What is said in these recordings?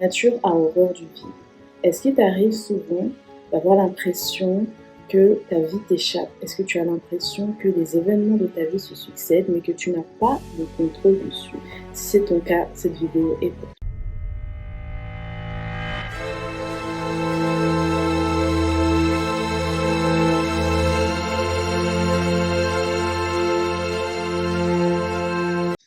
Nature a horreur du vide. Est-ce qu'il t'arrive souvent d'avoir l'impression que ta vie t'échappe? Est-ce que tu as l'impression que les événements de ta vie se succèdent mais que tu n'as pas le contrôle dessus? Si c'est ton cas, cette vidéo est pour toi.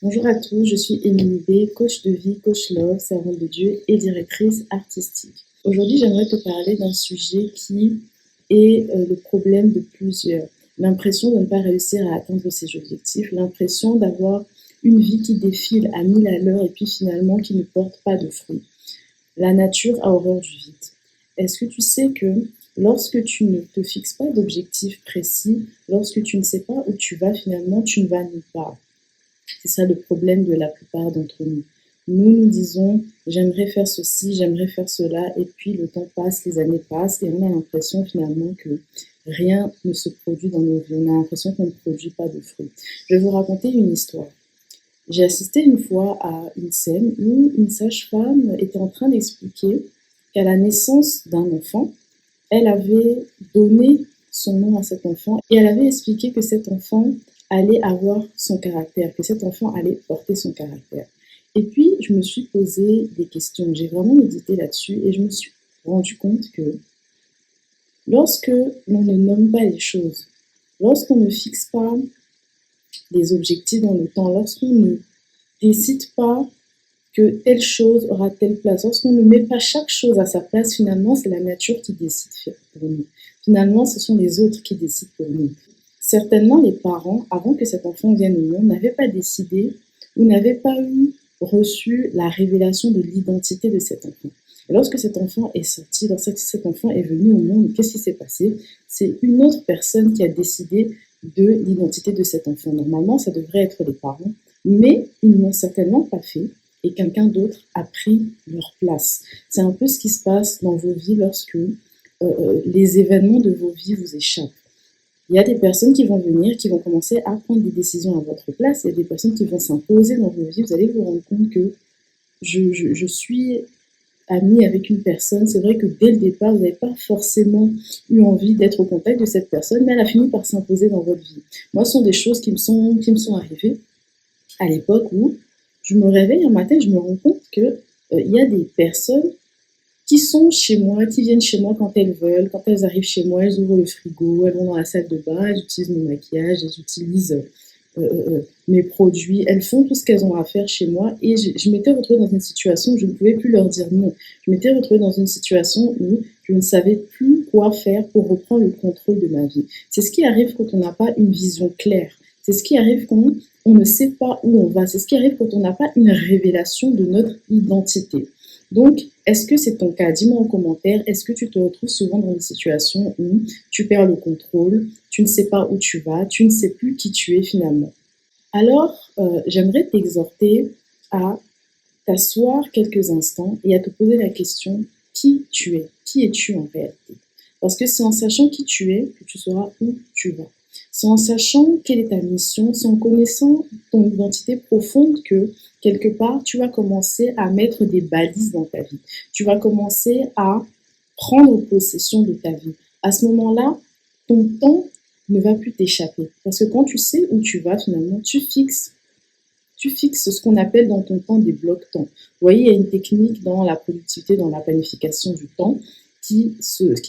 Bonjour à tous, je suis Émilie B, coach de vie, coach love, servante de Dieu et directrice artistique. Aujourd'hui, j'aimerais te parler d'un sujet qui est le problème de plusieurs. L'impression de ne pas réussir à atteindre ses objectifs, l'impression d'avoir une vie qui défile à 1000 à l'heure et puis finalement qui ne porte pas de fruits. La nature a horreur du vide. Est-ce que tu sais que lorsque tu ne te fixes pas d'objectifs précis, lorsque tu ne sais pas où tu vas finalement, tu ne vas nulle part? C'est ça le problème de la plupart d'entre nous. Nous disons, j'aimerais faire ceci, j'aimerais faire cela, et puis le temps passe, les années passent, et on a l'impression finalement que rien ne se produit dans nos vies. On a l'impression qu'on ne produit pas de fruits. Je vais vous raconter une histoire. J'ai assisté une fois à une scène où une sage-femme était en train d'expliquer qu'à la naissance d'un enfant, elle avait donné son nom à cet enfant, et elle avait expliqué que cet enfant allait avoir son caractère, que cet enfant allait porter son caractère. Et puis, je me suis posé des questions. J'ai vraiment médité là-dessus et je me suis rendu compte que lorsque l'on ne nomme pas les choses, lorsqu'on ne fixe pas des objectifs dans le temps, lorsqu'on ne décide pas que telle chose aura telle place, lorsqu'on ne met pas chaque chose à sa place, finalement, c'est la nature qui décide pour nous. Finalement, ce sont les autres qui décident pour nous. Certainement, les parents, avant que cet enfant vienne au monde, n'avaient pas décidé ou n'avaient pas reçu la révélation de l'identité de cet enfant. Et lorsque cet enfant est sorti, lorsque cet enfant est venu au monde, qu'est-ce qui s'est passé? C'est une autre personne qui a décidé de l'identité de cet enfant. Normalement, ça devrait être les parents, mais ils ne l'ont certainement pas fait et quelqu'un d'autre a pris leur place. C'est un peu ce qui se passe dans vos vies lorsque les événements de vos vies vous échappent. Il y a des personnes qui vont venir, qui vont commencer à prendre des décisions à votre place. Il y a des personnes qui vont s'imposer dans vos vies. Vous allez vous rendre compte que je suis amie avec une personne. C'est vrai que dès le départ, vous n'avez pas forcément eu envie d'être au contact de cette personne, mais elle a fini par s'imposer dans votre vie. Moi, ce sont des choses qui me sont arrivées à l'époque où je me réveille un matin et je me rends compte qu'il y a des personnes qui sont chez moi, qui viennent chez moi quand elles veulent. Quand elles arrivent chez moi, elles ouvrent le frigo, elles vont dans la salle de bain, elles utilisent mon maquillage, elles utilisent mes produits, elles font tout ce qu'elles ont à faire chez moi. Et je m'étais retrouvée dans une situation où je ne pouvais plus leur dire non. Je m'étais retrouvée dans une situation où je ne savais plus quoi faire pour reprendre le contrôle de ma vie. C'est ce qui arrive quand on n'a pas une vision claire. C'est ce qui arrive quand on ne sait pas où on va. C'est ce qui arrive quand on n'a pas une révélation de notre identité. Donc, est-ce que c'est ton cas? Dis-moi en commentaire, est-ce que tu te retrouves souvent dans des situations où tu perds le contrôle, tu ne sais pas où tu vas, tu ne sais plus qui tu es finalement? Alors, j'aimerais t'exhorter à t'asseoir quelques instants et à te poser la question, qui tu es? Qui es-tu en réalité? Parce que c'est en sachant qui tu es que tu sauras où tu vas. C'est en sachant quelle est ta mission, c'est en connaissant ton identité profonde que, quelque part, tu vas commencer à mettre des balises dans ta vie. Tu vas commencer à prendre possession de ta vie. À ce moment-là, ton temps ne va plus t'échapper. Parce que quand tu sais où tu vas, finalement, tu fixes ce qu'on appelle dans ton temps des blocs-temps. Vous voyez, il y a une technique dans la productivité, dans la planification du temps, qui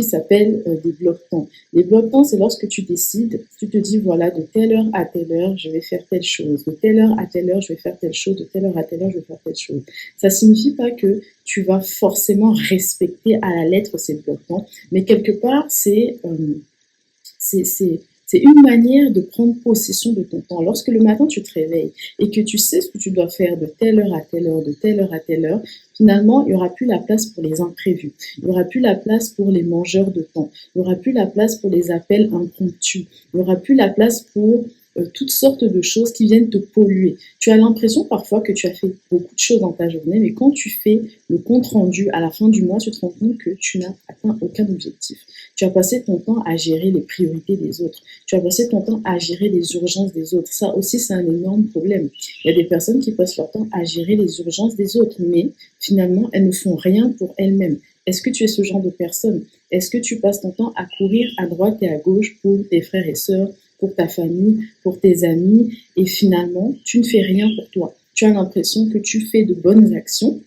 s'appelle des blocs-temps. Les blocs-temps, c'est lorsque tu décides, tu te dis, voilà, de telle heure à telle heure, je vais faire telle chose. De telle heure à telle heure, je vais faire telle chose. De telle heure à telle heure, je vais faire telle chose. Ça signifie pas que tu vas forcément respecter à la lettre ces blocs-temps, mais quelque part, c'est une manière de prendre possession de ton temps. Lorsque le matin tu te réveilles et que tu sais ce que tu dois faire de telle heure à telle heure, de telle heure à telle heure, finalement, il n'y aura plus la place pour les imprévus. Il n'y aura plus la place pour les mangeurs de temps. Il n'y aura plus la place pour les appels impromptus. Il n'y aura plus la place pour toutes sortes de choses qui viennent te polluer. Tu as l'impression parfois que tu as fait beaucoup de choses dans ta journée, mais quand tu fais le compte rendu à la fin du mois, tu te rends compte que tu n'as atteint aucun objectif. Tu as passé ton temps à gérer les priorités des autres. Tu as passé ton temps à gérer les urgences des autres. Ça aussi, c'est un énorme problème. Il y a des personnes qui passent leur temps à gérer les urgences des autres, mais finalement, elles ne font rien pour elles-mêmes. Est-ce que tu es ce genre de personne? Est-ce que tu passes ton temps à courir à droite et à gauche pour tes frères et sœurs, pour ta famille, pour tes amis, et finalement, tu ne fais rien pour toi? Tu as l'impression que tu fais de bonnes actions,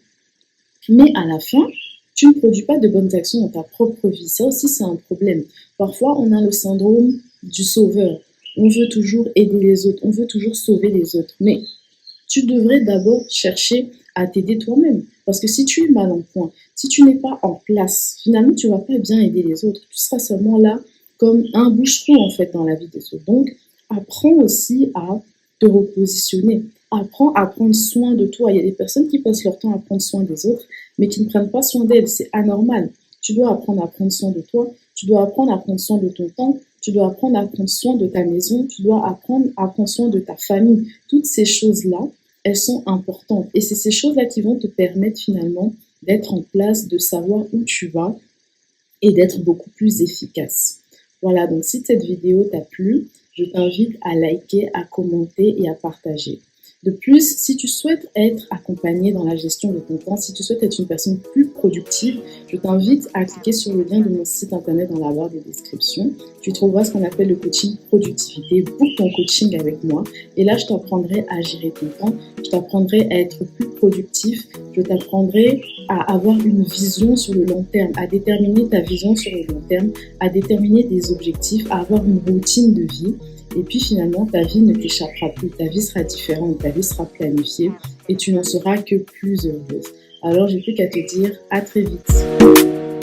mais à la fin, tu ne produis pas de bonnes actions dans ta propre vie. Ça aussi, c'est un problème. Parfois, on a le syndrome du sauveur. On veut toujours aider les autres, on veut toujours sauver les autres. Mais tu devrais d'abord chercher à t'aider toi-même. Parce que si tu es mal en point, si tu n'es pas en place, finalement, tu ne vas pas bien aider les autres. Tu seras seulement là comme un bouche-trou, en fait, dans la vie des autres. Donc, apprends aussi à te repositionner. Apprends à prendre soin de toi. Il y a des personnes qui passent leur temps à prendre soin des autres, mais qui ne prennent pas soin d'elles. C'est anormal. Tu dois apprendre à prendre soin de toi. Tu dois apprendre à prendre soin de ton temps. Tu dois apprendre à prendre soin de ta maison. Tu dois apprendre à prendre soin de ta famille. Toutes ces choses-là, elles sont importantes. Et c'est ces choses-là qui vont te permettre finalement d'être en place, de savoir où tu vas et d'être beaucoup plus efficace. Voilà, donc si cette vidéo t'a plu, je t'invite à liker, à commenter et à partager. De plus, si tu souhaites être accompagné dans la gestion de ton temps, si tu souhaites être une personne plus productive, je t'invite à cliquer sur le lien de mon site internet dans la barre de description. Tu trouveras ce qu'on appelle le coaching productivité. Book ton coaching avec moi. Et là, je t'apprendrai à gérer ton temps. Je t'apprendrai à être plus productif. Je t'apprendrai à avoir une vision sur le long terme, à déterminer ta vision sur le long terme, à déterminer des objectifs, à avoir une routine de vie. Et puis finalement, ta vie ne t'échappera plus, ta vie sera différente, ta vie sera planifiée et tu n'en seras que plus heureuse. Alors, j'ai plus qu'à te dire à très vite.